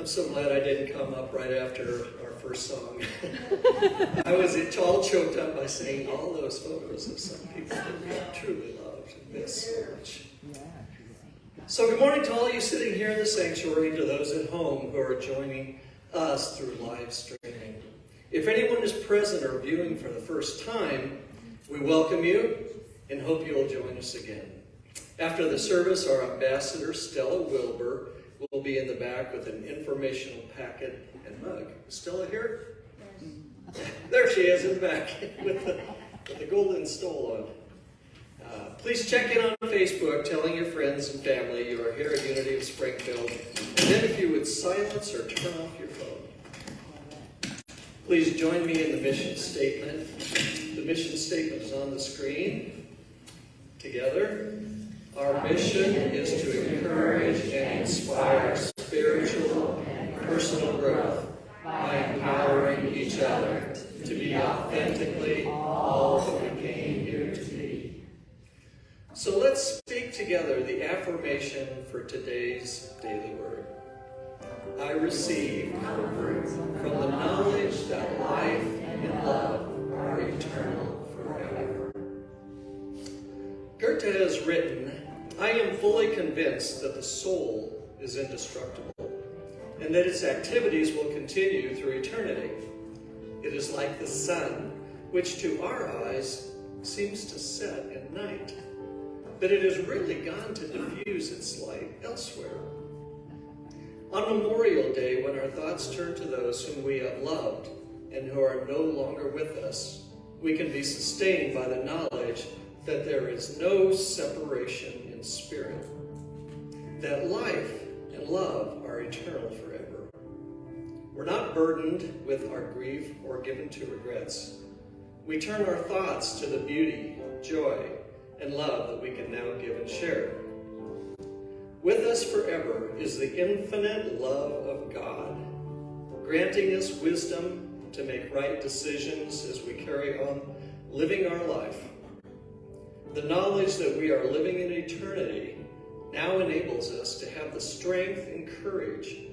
I'm so glad I didn't come up right after our first song. I was all choked up by seeing all those photos of some people that I truly loved and miss so much. So good morning to all you sitting here in the sanctuary, and to those at home who are joining us through live streaming. If anyone is present or viewing for the first time, we welcome you and hope you'll join us again. After the service, our ambassador, Stella Wilbur, will be in the back with an informational packet and mug. Is Stella here? There she is in the back with the golden stole on. Please check in on Facebook, telling your friends and family you are here at Unity of Springfield. And then if you would silence or turn off your phone. Please join me in the mission statement. The mission statement is on the screen. Together. Our mission is to encourage and inspire spiritual and personal growth by empowering each other to be authentically all that we came here to be. So let's speak together the affirmation for today's daily word. I receive comfort from the knowledge that life and love are eternal forever. Goethe has written, I am fully convinced that the soul is indestructible and that its activities will continue through eternity. It is like the sun, which to our eyes seems to set at night, but it has really gone to diffuse its light elsewhere. On Memorial Day, when our thoughts turn to those whom we have loved and who are no longer with us, we can be sustained by the knowledge that there is no separation in spirit, that life and love are eternal forever. We're not burdened with our grief or given to regrets. We turn our thoughts to the beauty, joy, and love that we can now give and share. With us forever is the infinite love of God, granting us wisdom to make right decisions as we carry on living our life. The knowledge that we are living in eternity now enables us to have the strength and courage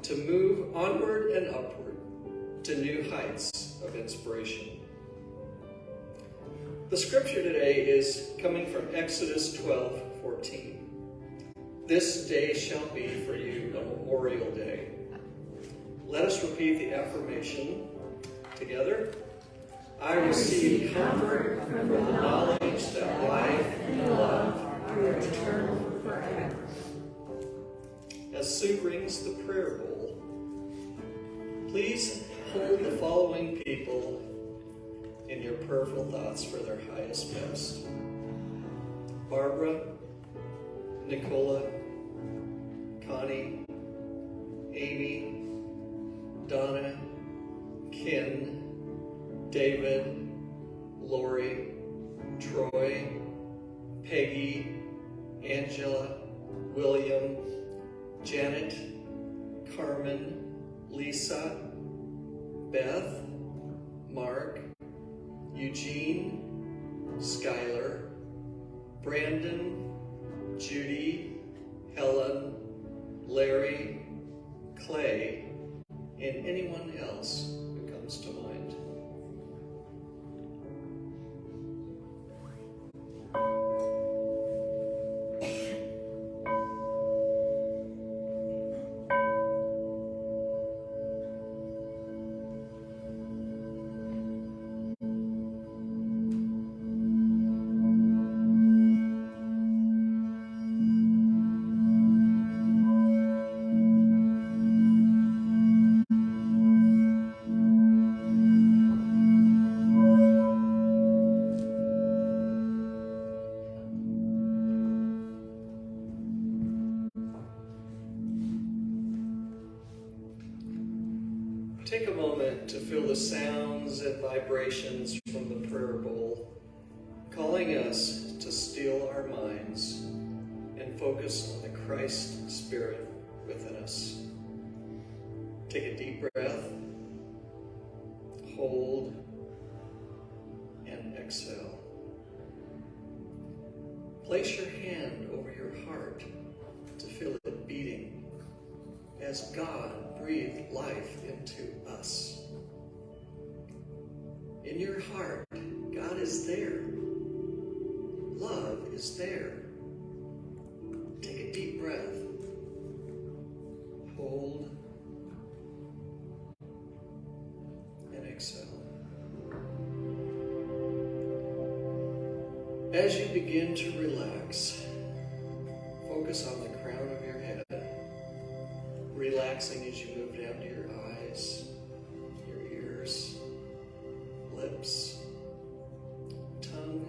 to move onward and upward to new heights of inspiration. The scripture today is coming from Exodus 12:14. This day shall be for you a Memorial Day. Let us repeat the affirmation together. I receive comfort from the knowledge that life and love are eternal forever. As Sue brings the prayer bowl, please hold the following people in your prayerful thoughts for their highest best. Barbara, Nicola, Connie, Amy, Donna, Ken, David, Lori, Troy, Peggy, Angela, William, Janet, Carmen, Lisa, Beth, Mark, Eugene, Skylar, Brandon, Judy, Helen, Larry, Clay, and anyone else who comes to mind. Take a moment to feel the sounds and vibrations from the prayer bowl, calling us to still our minds and focus on the Christ Spirit within us. Take a deep breath, hold, and exhale. Place your hand over your heart to feel it beating as God breathed life into us. In your heart, God is there. Love is there. Take a deep breath. Hold and exhale. As you begin to relax, focus on the crown of your head, relaxing as you move down to your eyes, your ears, lips, tongue,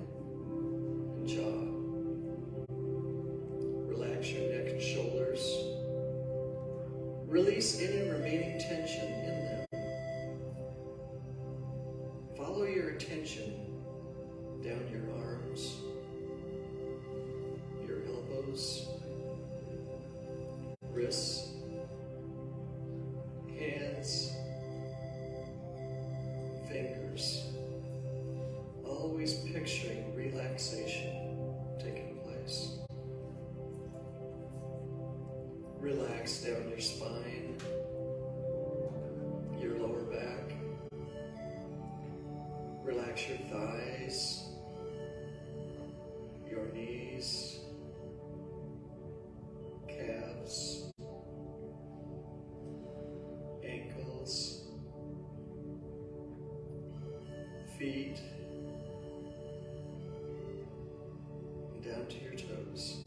and jaw. Relax your neck and shoulders. Release any remaining tension in them. Follow your attention down your arms, your elbows, wrists, hands, fingers, always picturing relaxation taking place. Relax down your spine, your lower back. Relax your thighs, your knees, calves, ankles, feet, and down to your toes.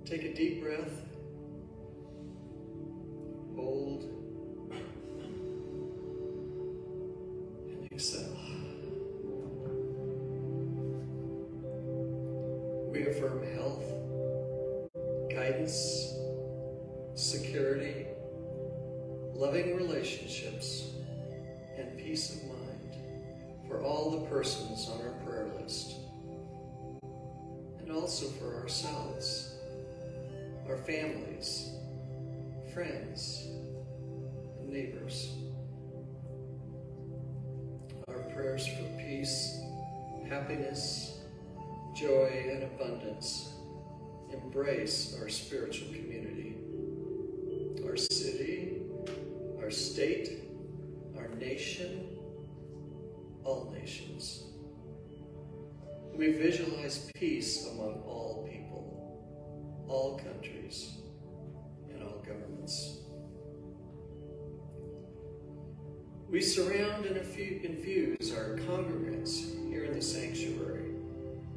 Take a deep breath. Hold and exhale. We affirm health, guidance, security, loving relationships, and peace of mind for all the persons on our prayer list, and also for ourselves, our families, friends, and neighbors. Our prayers for peace, happiness, joy, and abundance embrace our spiritual community, our city, our state, our nation, all nations. We visualize peace among all people, all countries, and all governments. We surround and infuse our congregants here in the sanctuary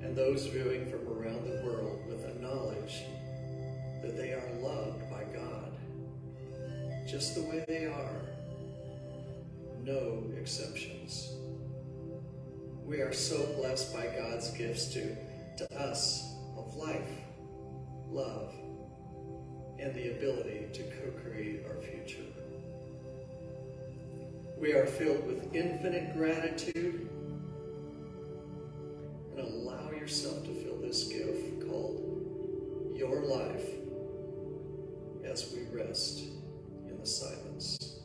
and those viewing from around the world with a knowledge that they are loved by God, just the way they are, no exceptions. We are so blessed by God's gifts to us of life, love, and the ability to co-create our future. We are filled with infinite gratitude, and allow yourself to feel this gift called your life as we rest in the silence.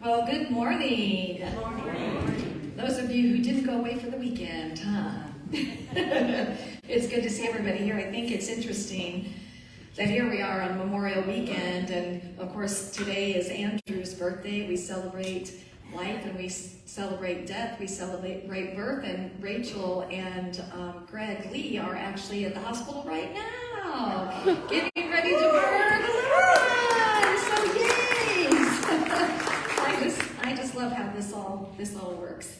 Well, good morning. Good morning. Those of you who didn't go away for the weekend, huh? It's good to see everybody here. I think it's interesting that here we are on Memorial Weekend, and of course today is Andrew's birthday. We celebrate life and we celebrate death. We celebrate birth, and Rachel and Greg Lee are actually at the hospital right now, getting ready to birth. So yay! I just love how this all works.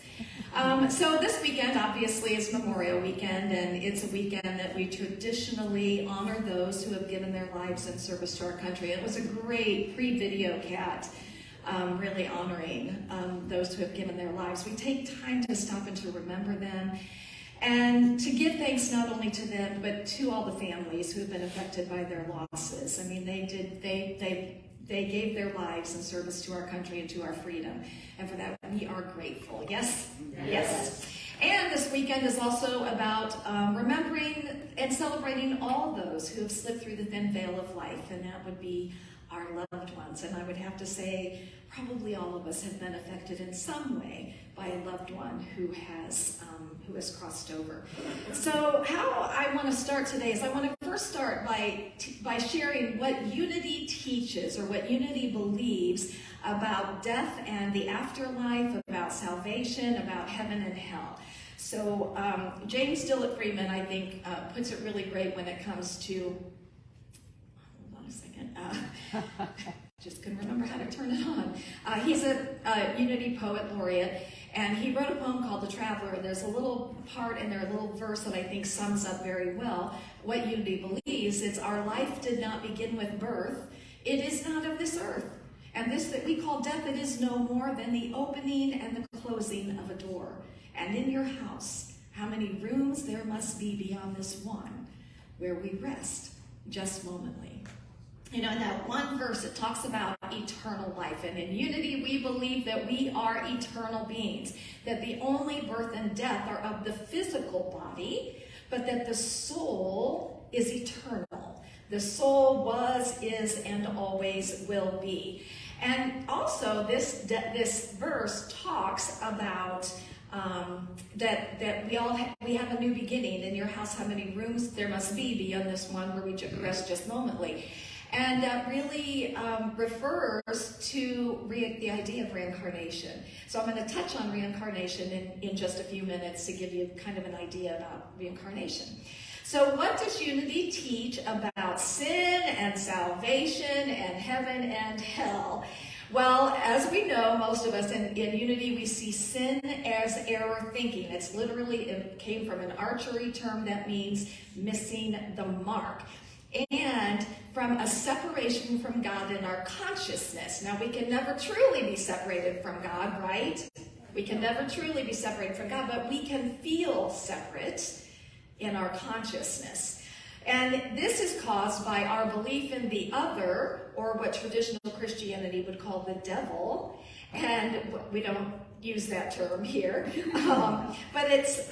So this weekend obviously is Memorial Weekend, and it's a weekend that we traditionally honor those who have given their lives in service to our country. It was a great pre-video cat, really honoring those who have given their lives. We take time to stop and to remember them, and to give thanks not only to them, but to all the families who have been affected by their losses. I mean, they gave their lives in service to our country and to our freedom. And for that, we are grateful. Yes? Yes. And this weekend is also about remembering and celebrating all those who have slipped through the thin veil of life, and that would be our loved ones. And I would have to say, probably all of us have been affected in some way by a loved one who has crossed over. So how I want to start today is I want to first start by sharing what Unity teaches, or what Unity believes about death and the afterlife, about salvation, about heaven and hell. So James Dillett Freeman, I think, puts it really great when it comes to, hold on a second, just couldn't remember how to turn it on. He's a Unity Poet Laureate, and he wrote a poem called The Traveler. There's a little part in there, a little verse that I think sums up very well what Unity believes. It's, our life did not begin with birth. It is not of this earth. And this that we call death, it is no more than the opening and the closing of a door. And in your house, how many rooms there must be beyond this one, where we rest just momently. You know, in that one verse, it talks about eternal life. And in Unity, we believe that we are eternal beings, that the only birth and death are of the physical body, but that the soul is eternal. The soul was, is, and always will be. And also, this verse talks about that we have a new beginning. In your house, how many rooms there must be beyond this one where we rest just momently. And that really refers to the idea of reincarnation. So I'm going to touch on reincarnation in just a few minutes to give you kind of an idea about reincarnation. So what does Unity teach about sin and salvation and heaven and hell? Well, as we know, most of us in Unity, we see sin as error thinking. It's literally, it came from an archery term that means missing the mark. And from a separation from God in our consciousness. Now, we can never truly be separated from God, right? We can never truly be separated from God, but we can feel separate in our consciousness. And this is caused by our belief in the other, or what traditional Christianity would call the devil. And we don't use that term here. But it's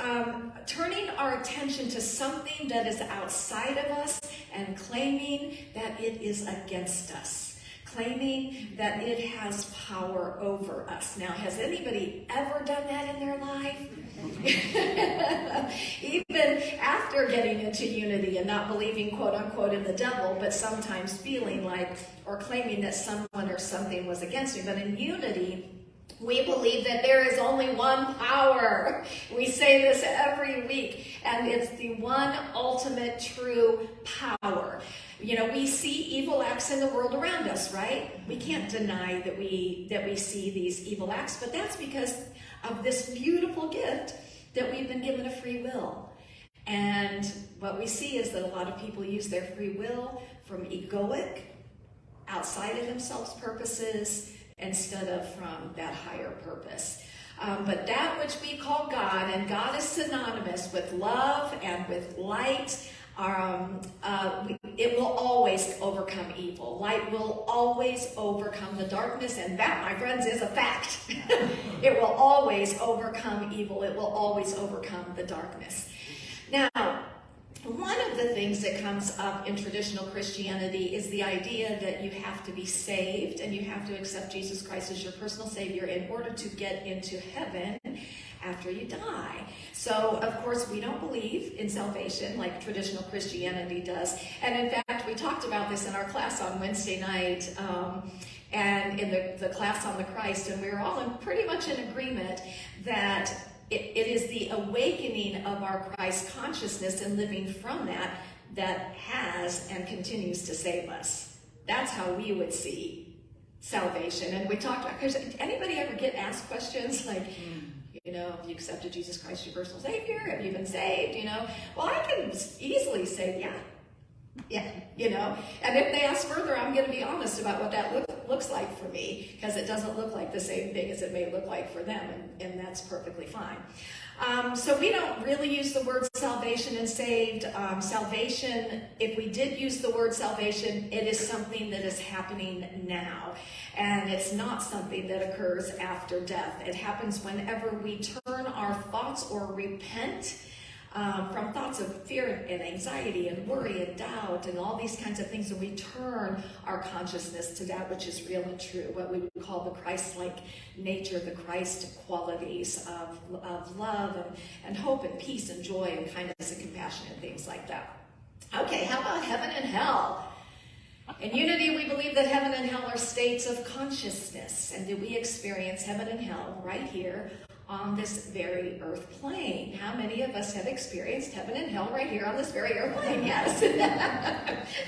turning our attention to something that is outside of us and claiming that it is against us. Claiming that it has power over us. Now, has anybody ever done that in their life? Even after getting into Unity and not believing, quote unquote, in the devil, but sometimes feeling like, or claiming that someone or something was against me. But in Unity, we believe that there is only one power. We say this every week, and it's the one ultimate true power. You know, we see evil acts in the world around us, right? We can't deny that we see these evil acts, but that's because of this beautiful gift that we've been given a free will. And what we see is that a lot of people use their free will from egoic, outside of themselves purposes, instead of from that higher purpose. But that which we call God, and God is synonymous with love and with light, it will always overcome evil. Light will always overcome the darkness, and that, my friends, is a fact. It will always overcome evil. It will always overcome the darkness. Now, one of the things that comes up in traditional Christianity is the idea that you have to be saved and you have to accept Jesus Christ as your personal Savior in order to get into heaven after you die. So, of course, we don't believe in salvation like traditional Christianity does. And in fact, we talked about this in our class on Wednesday night and in the class on the Christ, and we were all pretty much in agreement that it is the awakening of our Christ consciousness and living from that has and continues to save us. That's how we would see salvation. And we talked about, because anybody ever get asked questions like, have you accepted Jesus Christ your personal Savior? Have you been saved? Well, I can easily say, yeah, and if they ask further, I'm going to be honest about what that looks like for me, because it doesn't look like the same thing as it may look like for them, and that's perfectly fine. So we don't really use the word salvation and saved. Salvation, if we did use the word salvation, it is something that is happening now, and it's not something that occurs after death. It happens whenever we turn our thoughts or repent from thoughts of fear and anxiety and worry and doubt and all these kinds of things, and we turn our consciousness to that which is real and true, what we would call the Christ-like nature, the Christ qualities of love and hope and peace and joy and kindness and compassion and things like that. Okay, how about heaven and hell? In Unity, we believe that heaven and hell are states of consciousness, and that we experience heaven and hell right here on this very earth plane. How many of us have experienced heaven and hell right here on this very earth plane? Yes,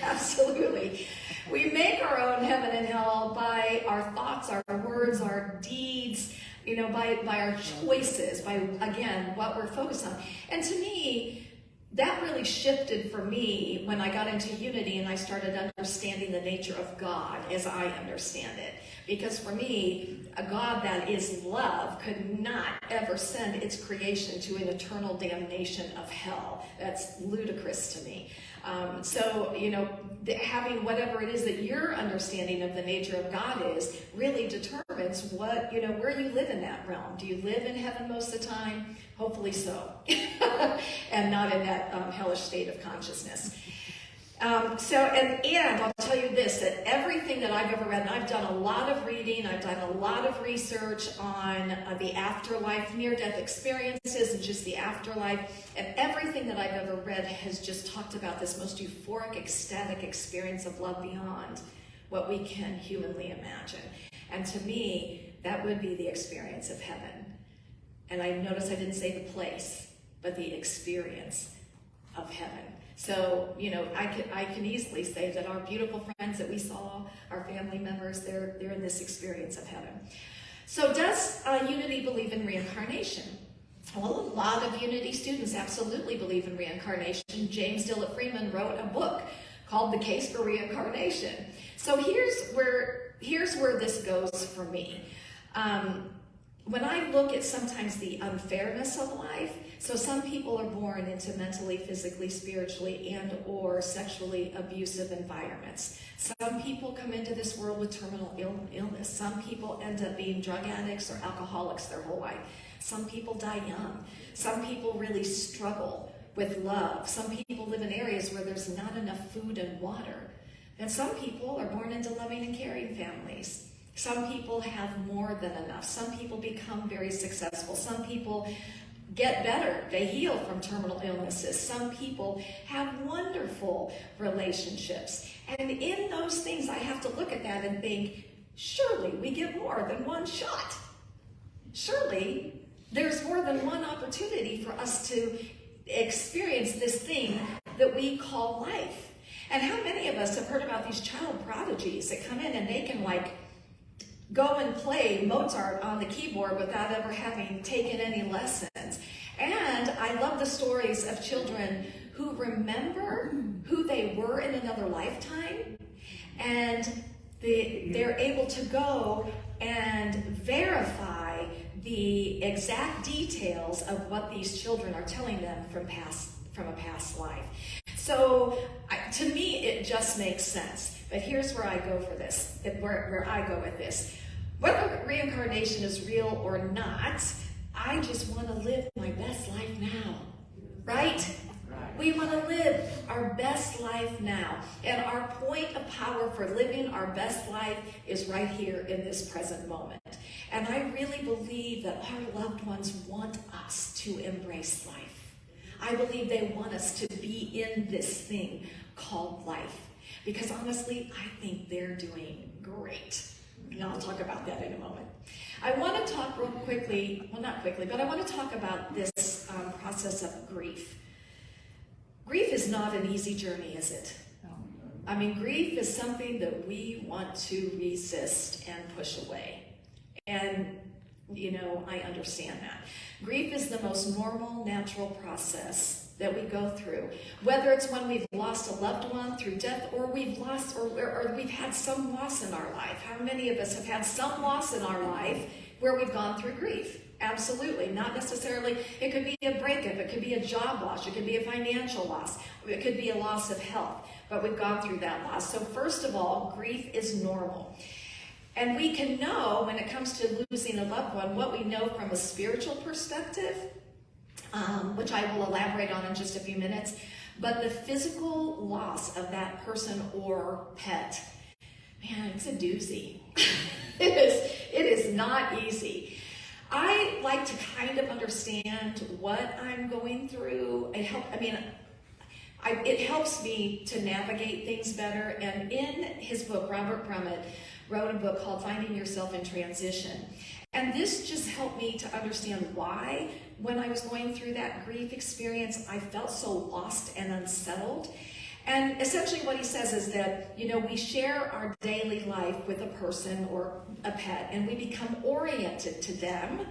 absolutely. We make our own heaven and hell by our thoughts, our words, our deeds, by our choices, by, again, what we're focused on. And to me, that really shifted for me when I got into Unity and I started understanding the nature of God as I understand it. Because for me, a God that is love could not ever send its creation to an eternal damnation of hell. That's ludicrous to me. Having whatever it is that your understanding of the nature of God is really determines what, where you live in that realm. Do you live in heaven most of the time? Hopefully so. And not in that hellish state of consciousness. And I'll tell you this, that everything that I've ever read, and I've done a lot of reading, I've done a lot of research on the afterlife, near-death experiences, and just the afterlife, and everything that I've ever read has just talked about this most euphoric, ecstatic experience of love beyond what we can humanly imagine. And to me, that would be the experience of heaven. And I notice I didn't say the place, but the experience of heaven. So, I can easily say that our beautiful friends that we saw, our family members, they're in this experience of heaven. So does Unity believe in reincarnation? Well, a lot of Unity students absolutely believe in reincarnation. James Dillett Freeman wrote a book called The Case for Reincarnation. So here's where this goes for me. When I look at sometimes the unfairness of life, so some people are born into mentally, physically, spiritually, and or sexually abusive environments. Some people come into this world with terminal illness. Some people end up being drug addicts or alcoholics their whole life. Some people die young. Some people really struggle with love. Some people live in areas where there's not enough food and water. And some people are born into loving and caring families. Some people have more than enough. Some people become very successful. Some people get better. They heal from terminal illnesses. Some people have wonderful relationships. And in those things, I have to look at that and think, surely we get more than one shot. Surely there's more than one opportunity for us to experience this thing that we call life. And how many of us have heard about these child prodigies that come in and they can go and play Mozart on the keyboard without ever having taken any lessons. And I love the stories of children who remember who they were in another lifetime, and they're able to go and verify the exact details of what these children are telling them from a past life. So to me, it just makes sense. But here's where I go for this, where I go with this. Whether reincarnation is real or not, I just want to live my best life now, right? We want to live our best life now. And our point of power for living our best life is right here in this present moment. And I really believe that our loved ones want us to embrace life. I believe they want us to be in this thing called life. Because honestly, I think they're doing great. And I'll talk about that in a moment. I want to talk real quickly, well, not quickly, but I want to talk about this process of grief. Grief is not an easy journey, is it? I mean, grief is something that we want to resist and push away. And, you know, I understand that. Grief is the most normal, natural process that we go through. Whether it's when we've lost a loved one through death, or we've lost, or we've had some loss in our life. How many of us have had some loss in our life where we've gone through grief? Absolutely. Not necessarily, it could be a breakup, it could be a job loss, it could be a financial loss, it could be a loss of health, but we've gone through that loss. So first of all, grief is normal. And we can know when it comes to losing a loved one, what we know from a spiritual perspective, which I will elaborate on in just a few minutes, but the physical loss of that person or pet, man, it's a doozy. It is not easy. I like to kind of understand what I'm going through. It helps me to navigate things better. And in his book, Robert Brummett wrote a book called Finding Yourself in Transition. And this just helped me to understand why, when I was going through that grief experience, I felt so lost and unsettled. And essentially what he says is that, you know, we share our daily life with a person or a pet, and we become oriented to them.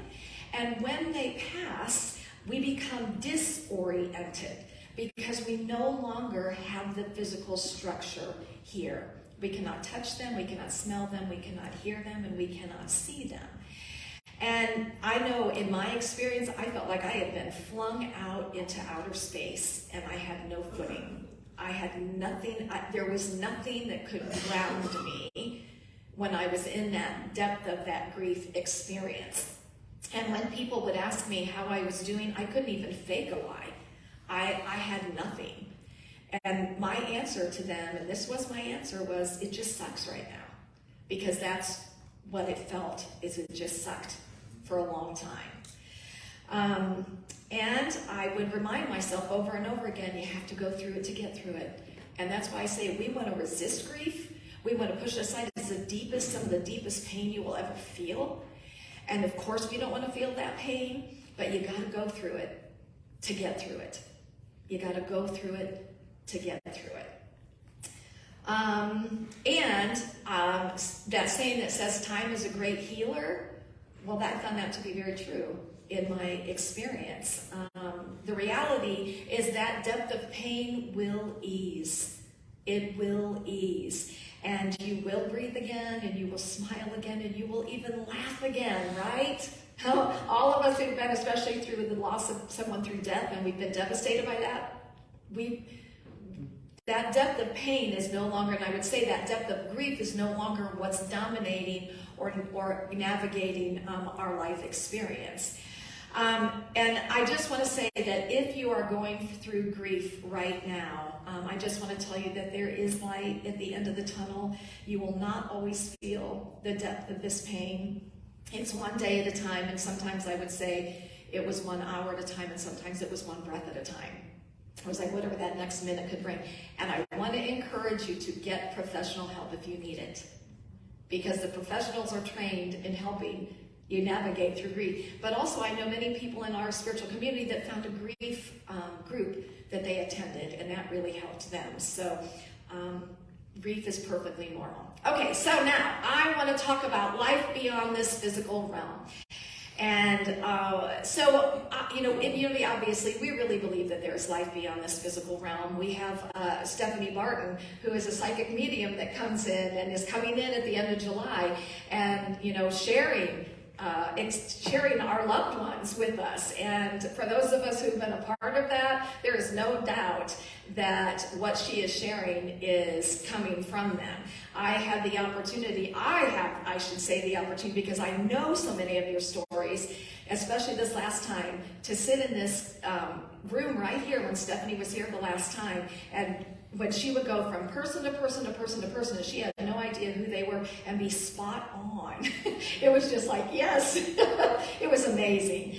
And when they pass, we become disoriented because we no longer have the physical structure here. We cannot touch them, we cannot smell them, we cannot hear them, and we cannot see them. And I know in my experience, I felt like I had been flung out into outer space and I had no footing. I had nothing, there was nothing that could ground me when I was in that depth of that grief experience. And when people would ask me how I was doing, I couldn't even fake a lie. I had nothing. And my answer to them, and this was my answer, was it just sucks right now. Because that's what it felt, is it just sucked for a long time. And I would remind myself over and over again, you have to go through it to get through it. And that's why I say we want to resist grief. We want to push it aside. It's some of the deepest pain you will ever feel. And of course, we don't want to feel that pain, but you got to go through it to get through it. You got to go through it to get through it. That saying that says time is a great healer, well, I found that to be very true in my experience. The reality is that depth of pain will ease. It will ease. And you will breathe again, and you will smile again, and you will even laugh again, right? All of us who've been, especially through the loss of someone through death, and we've been devastated by that, that depth of pain is no longer, and I would say that depth of grief is no longer what's dominating or navigating our life experience. And I just want to say that if you are going through grief right now, I just want to tell you that there is light at the end of the tunnel. You will not always feel the depth of this pain. It's one day at a time, and sometimes I would say it was 1 hour at a time, and sometimes it was one breath at a time. It was like whatever that next minute could bring. And I want to encourage you to get professional help if you need it, because the professionals are trained in helping you navigate through grief. But also I know many people in our spiritual community that found a grief group that they attended, and that really helped them. So grief is perfectly normal. Okay, so now I want to talk about life beyond this physical realm. And in Unity, obviously, we really believe that there's life beyond this physical realm. We have Stephanie Barton, who is a psychic medium that comes in and is coming in at the end of July and, sharing sharing our loved ones with us. And for those of us who've been a part of that, there is no doubt that what she is sharing is coming from them. I had the opportunity, I should say the opportunity, because I know so many of your stories, especially this last time, to sit in this room right here when Stephanie was here the last time, and when she would go from person to person to person to person, and she had no idea who they were, and be spot on. It was just like, yes, it was amazing.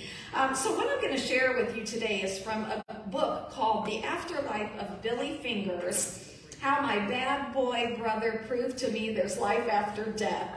So what I'm going to share with you today is from a book called The Afterlife of Billy Fingers, How My Bad Boy Brother Proved to Me There's Life After Death,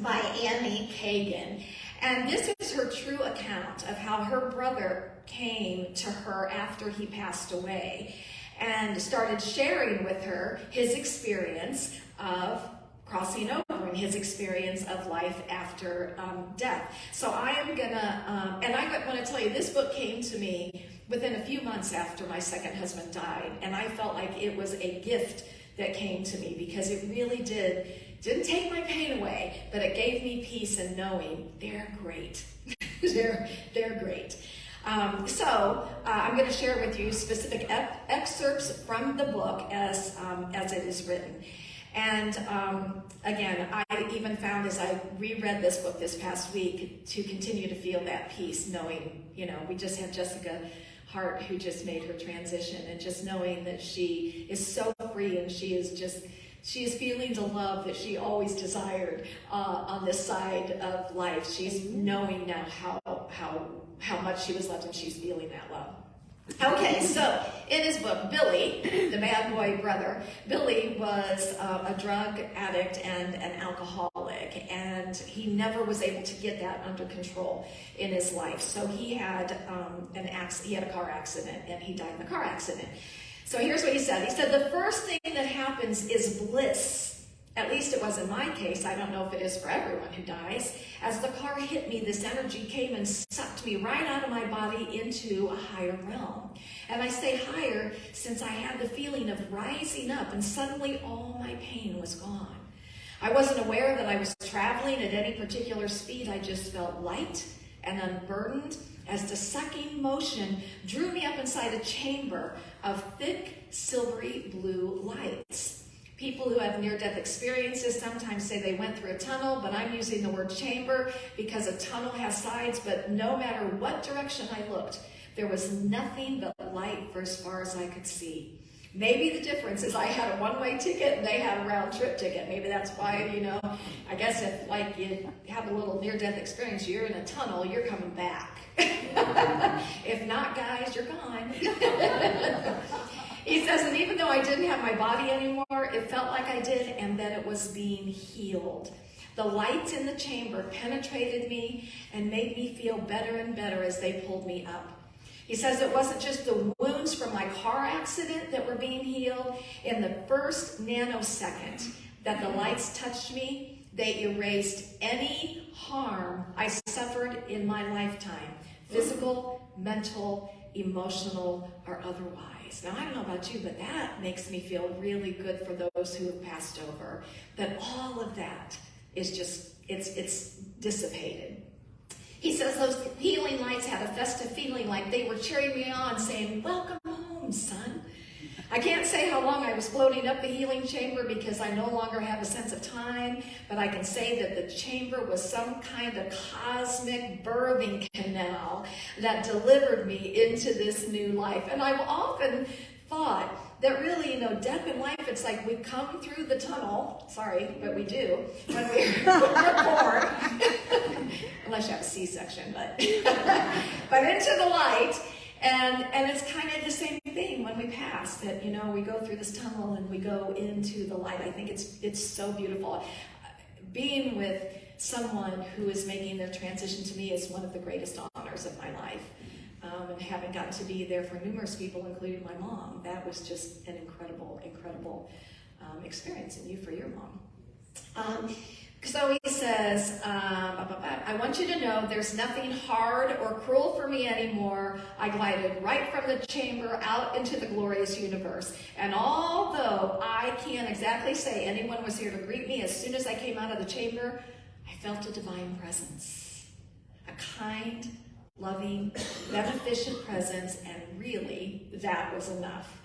by Annie Kagan. And this is her true account of how her brother came to her after he passed away, and started sharing with her his experience of crossing over and his experience of life after death. So I am gonna, and I want to tell you, this book came to me within a few months after my second husband died, and I felt like it was a gift that came to me, because it really didn't take my pain away, but it gave me peace in knowing they're great. they're great. So I'm going to share with you specific excerpts from the book as it is written. And again, I even found as I reread this book this past week to continue to feel that peace, knowing, we just had Jessica Hart who just made her transition, and just knowing that she is so free, and she is feeling the love that she always desired on this side of life. She's knowing now how much she was loved, and she's feeling that love. Okay, so in his book, Billy, the bad boy brother, Billy was a drug addict and an alcoholic, and he never was able to get that under control in his life. So he had a car accident, and he died in a car accident. So here's what he said. He said, the first thing that happens is bliss. At least it was in my case. I don't know if it is for everyone who dies. As the car hit me, this energy came and sucked me right out of my body into a higher realm. And I say higher since I had the feeling of rising up, and suddenly all my pain was gone. I wasn't aware that I was traveling at any particular speed. I just felt light and unburdened as the sucking motion drew me up inside a chamber of thick, silvery blue lights. People who have near-death experiences sometimes say they went through a tunnel, but I'm using the word chamber because a tunnel has sides, but no matter what direction I looked, there was nothing but light for as far as I could see. Maybe the difference is I had a one-way ticket and they had a round-trip ticket. Maybe that's why, I guess if like you have a little near-death experience, you're in a tunnel, you're coming back. If not, guys, you're gone. He says, and even though I didn't have my body anymore, it felt like I did, and that it was being healed. The lights in the chamber penetrated me and made me feel better and better as they pulled me up. He says it wasn't just the wounds from my car accident that were being healed. In the first nanosecond that the lights touched me, they erased any harm I suffered in my lifetime, physical, mental, emotional, or otherwise. Now, I don't know about you, but that makes me feel really good for those who have passed over, that all of that is just, it's dissipated. He says those healing lights had a festive feeling, like they were cheering me on, saying, welcome home, son. I can't say how long I was floating up the healing chamber because I no longer have a sense of time, but I can say that the chamber was some kind of cosmic birthing canal that delivered me into this new life. And I've often thought that really, death and life, it's like we come through the tunnel, sorry, but we do, when we're born, unless you have a C-section, but into the light. And it's kind of the same thing when we pass, that, we go through this tunnel and we go into the light. I think it's so beautiful. Being with someone who is making their transition to me is one of the greatest honors of my life. And having gotten to be there for numerous people, including my mom, that was just an incredible, incredible experience, and you for your mom. So he says, I want you to know there's nothing hard or cruel for me anymore. I glided right from the chamber out into the glorious universe. And although I can't exactly say anyone was here to greet me, as soon as I came out of the chamber, I felt a divine presence. kind, loving, beneficent presence, and really, that was enough.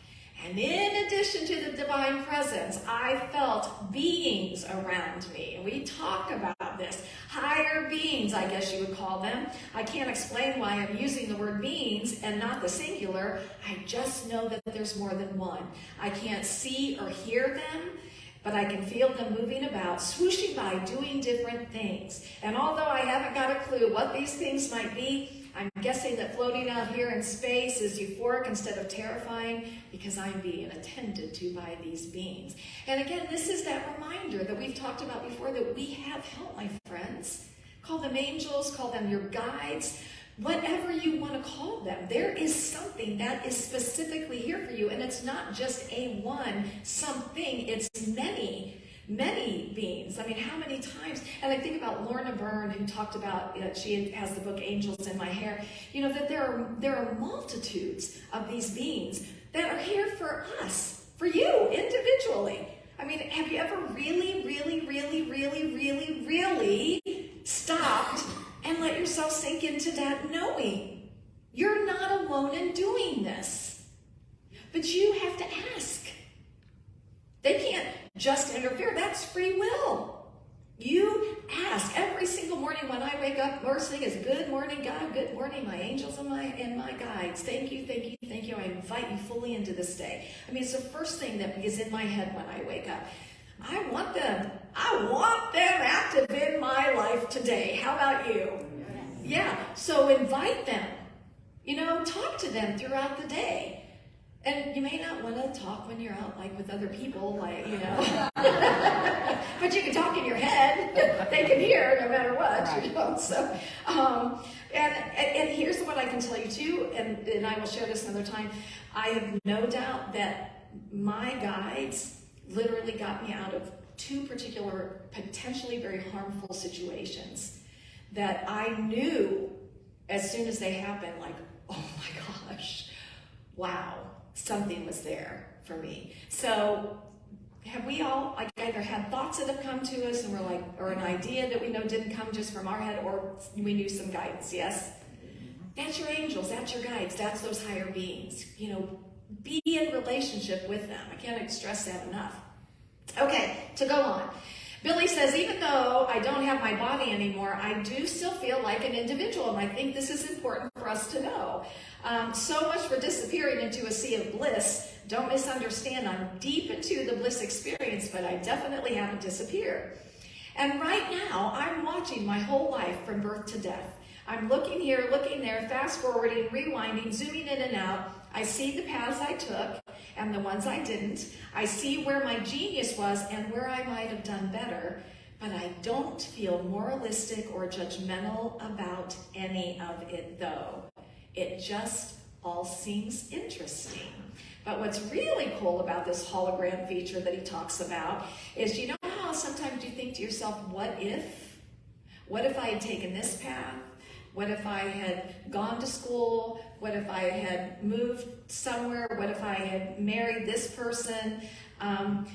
And in addition to the divine presence, I felt beings around me. And we talk about this. Higher beings, I guess you would call them. I can't explain why I'm using the word beings and not the singular. I just know that there's more than one. I can't see or hear them, but I can feel them moving about, swooshing by, doing different things. And although I haven't got a clue what these things might be, I'm guessing that floating out here in space is euphoric instead of terrifying, because I'm being attended to by these beings. And again, this is that reminder that we've talked about before, that we have help, my friends. Call them angels, call them your guides, whatever you want to call them. There is something that is specifically here for you, and it's not just a one something, it's many beings. I mean, how many times? And I think about Lorna Byrne, who talked about, she has the book Angels in My Hair, that there are multitudes of these beings that are here for us, for you individually. I mean, have you ever really stopped and let yourself sink into that knowing? You're not alone in doing this, but you have to ask. They can't just interfere. That's free will. You ask every single morning when I wake up. First thing is, good morning, God. Good morning, my angels and my guides. Thank you. I invite you fully into this day. I mean, it's the first thing that is in my head when I wake up. I want them active in my life today. How about you? Yeah. So invite them. Talk to them throughout the day. And you may not want to talk when you're out, like, with other people, like, but you can talk in your head. They can hear no matter what, So, and here's what I can tell you too, and I will share this another time. I have no doubt that my guides literally got me out of two particular, potentially very harmful situations that I knew as soon as they happened, like, oh my gosh, wow. Something was there for me. So have we all either had thoughts that have come to us and we're like, or an idea that we know didn't come just from our head, or we knew some guidance? Yes? That's your angels, that's your guides, that's those higher beings. Be in relationship with them. I can't stress that enough. Okay, to go on. Billy says, even though I don't have my body anymore, I do still feel like an individual, and I think this is important for us to know. So much for disappearing into a sea of bliss. Don't misunderstand, I'm deep into the bliss experience, but I definitely haven't disappeared. And right now, I'm watching my whole life from birth to death. I'm looking here, looking there, fast forwarding, rewinding, zooming in and out. I see the paths I took and the ones I didn't. I see where my genius was and where I might have done better, but I don't feel moralistic or judgmental about any of it, though. It just all seems interesting. But what's really cool about this hologram feature that he talks about is, you know how sometimes you think to yourself, what if? What if I had taken this path? What if I had gone to school? What if I had moved somewhere? What if I had married this person?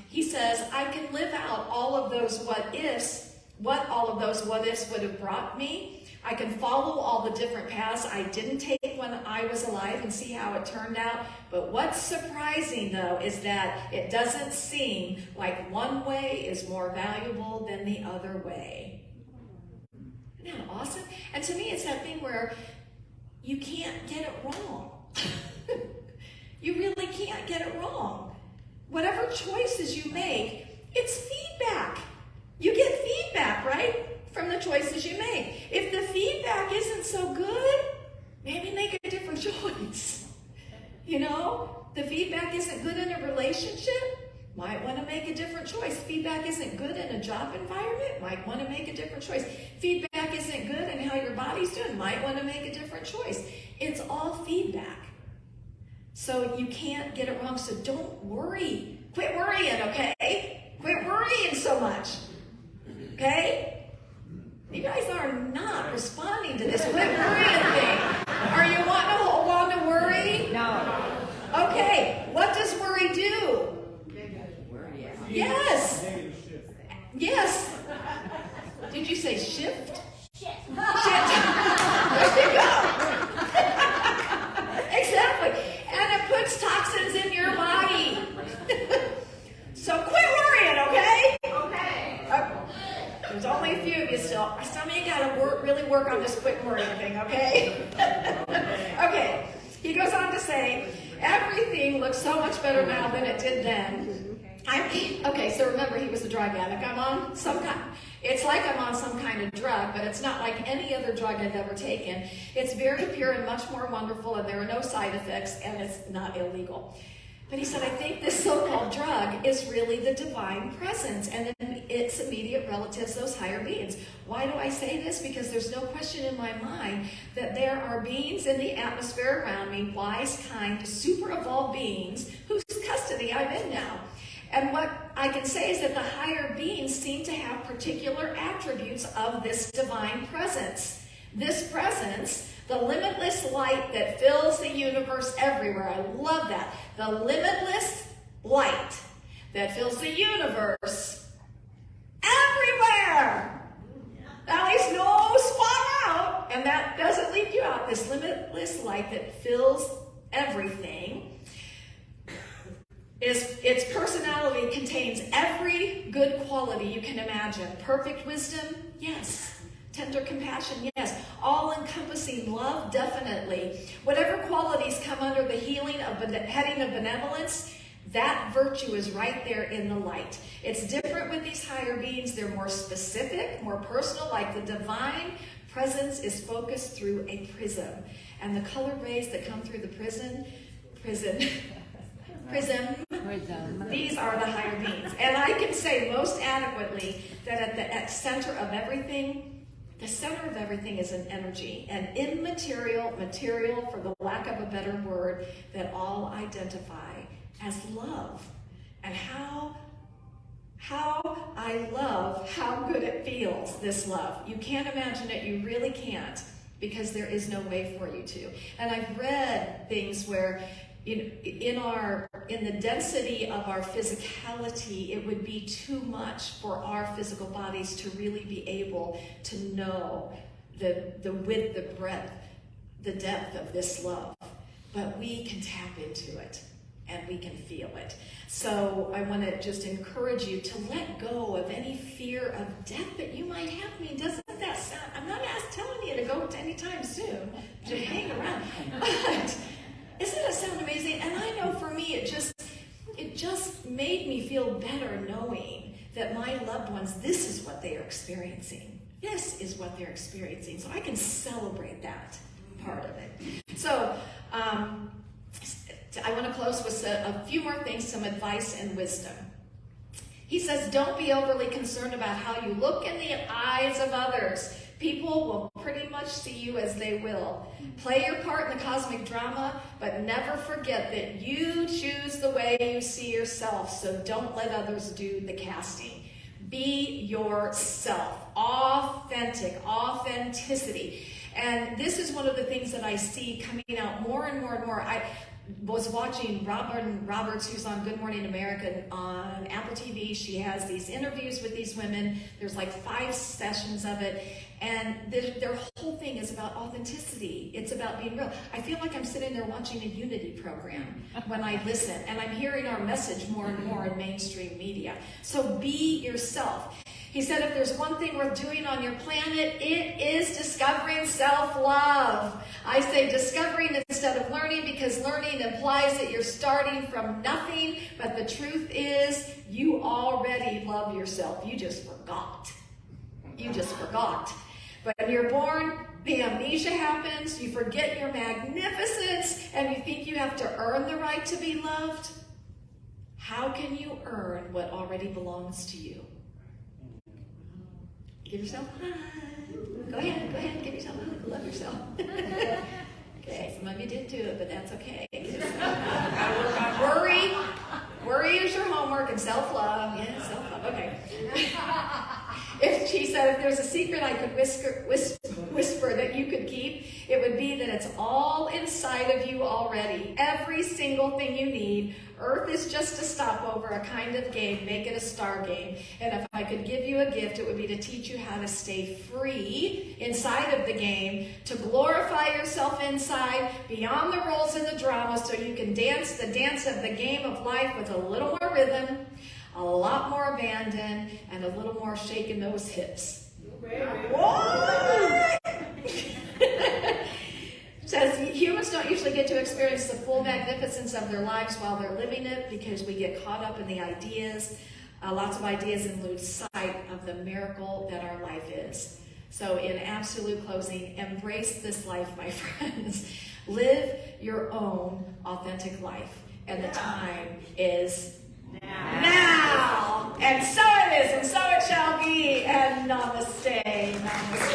He says, I can live out all of those what ifs, what all of those what ifs would have brought me. I can follow all the different paths I didn't take when I was alive and see how it turned out. But what's surprising, though, is that it doesn't seem like one way is more valuable than the other way. Isn't that awesome? And to me, it's that thing where you can't get it wrong. You really can't get it wrong. Whatever choices you make, it's feedback. You get feedback, right? From the choices you make. If the feedback isn't so good, maybe make a different choice. The feedback isn't good in a relationship, might want to make a different choice. Feedback isn't good in a job environment, might want to make a different choice. Feedback isn't good in how your body's doing, might want to make a different choice. It's all feedback. So you can't get it wrong, so don't worry. Quit worrying, okay? Quit worrying so much, okay? You guys are not responding to this quit worrying thing. Are you wanting to hold on to worry? No. Okay, what does worry do? Yes. Yes. Did you say shift? Shift. really work on this quick wording thing, okay? Okay, he goes on to say, everything looks so much better now than it did then. Okay, so remember, he was a drug addict. It's like I'm on some kind of drug, but it's not like any other drug I've ever taken. It's very pure and much more wonderful, and there are no side effects, and it's not illegal. But he said, I think this so-called drug is really the divine presence and then its immediate relatives, those higher beings. Why do I say this? Because there's no question in my mind that there are beings in the atmosphere around me, wise, kind, super evolved beings whose custody I'm in now. And what I can say is that the higher beings seem to have particular attributes of this divine presence. This presence, the limitless light that fills the universe everywhere. I love that. The limitless light that fills the universe everywhere. Now there's no spot out, and that doesn't leave you out. This limitless light that fills everything. Its personality contains every good quality you can imagine. Perfect wisdom, yes. Tender compassion, yes. All-encompassing love, definitely. Whatever qualities come under the heading of benevolence, that virtue is right there in the light. It's different with these higher beings. They're more specific, more personal, like the divine presence is focused through a prism. And the colored rays that come through the prism, these are the higher beings. And I can say most adequately that at the center of everything, the center of everything is an energy, an immaterial material, for the lack of a better word, that all identify as love. And how I love how good it feels, this love. You can't imagine it, you really can't, because there is no way for you to. And I've read things where in the density of our physicality, it would be too much for our physical bodies to really be able to know the width, the breadth, the depth of this love. But we can tap into it and we can feel it. So I want to just encourage you to let go of any fear of death that you might have. I mean, doesn't that sound, I'm not telling you to go anytime soon, to hang around, but doesn't that sound amazing? And I know for me, it just made me feel better knowing that my loved ones, this is what they are experiencing. This is what they're experiencing. So I can celebrate that part of it. So I want to close with a few more things, some advice and wisdom. He says, don't be overly concerned about how you look in the eyes of others. People will pretty much see you as they will. Play your part in the cosmic drama, but never forget that you choose the way you see yourself, so don't let others do the casting. Be yourself. Authenticity. And this is one of the things that I see coming out more and more and more. I was watching Robin Roberts, who's on Good Morning America on Apple TV. She has these interviews with these women. There's like 5 sessions of it. And their whole thing is about authenticity. It's about being real. I feel like I'm sitting there watching a Unity program when I listen. And I'm hearing our message more and more in mainstream media. So be yourself. He said, if there's one thing worth doing on your planet, it is discovering self-love. I say discovering instead of learning, because learning implies that you're starting from nothing. But the truth is, you already love yourself. You just forgot. But when you're born, the amnesia happens. You forget your magnificence, and you think you have to earn the right to be loved. How can you earn what already belongs to you? Give yourself a hug. Go ahead, give yourself a hug. Love yourself. Okay, some of you didn't do it, but that's okay. Gotta work on worry. Worry is your homework, and self-love. Yeah, self-love. Okay. She said, if there's a secret I could whisper that you could keep, it would be that it's all inside of you already. Every single thing you need. Earth is just a stopover, a kind of game. Make it a star game. And if I could give you a gift, it would be to teach you how to stay free inside of the game, to glorify yourself inside, beyond the rules and the drama, so you can dance the dance of the game of life with a little more rhythm, a lot more abandon, and a little more shaking those hips. What? Says humans don't usually get to experience the full magnificence of their lives while they're living it because we get caught up in the ideas. Lots of ideas and lose sight of the miracle that our life is. So in absolute closing, embrace this life, my friends. Live your own authentic life. And the time is now. And so it is, and so it shall be. And namaste. Namaste.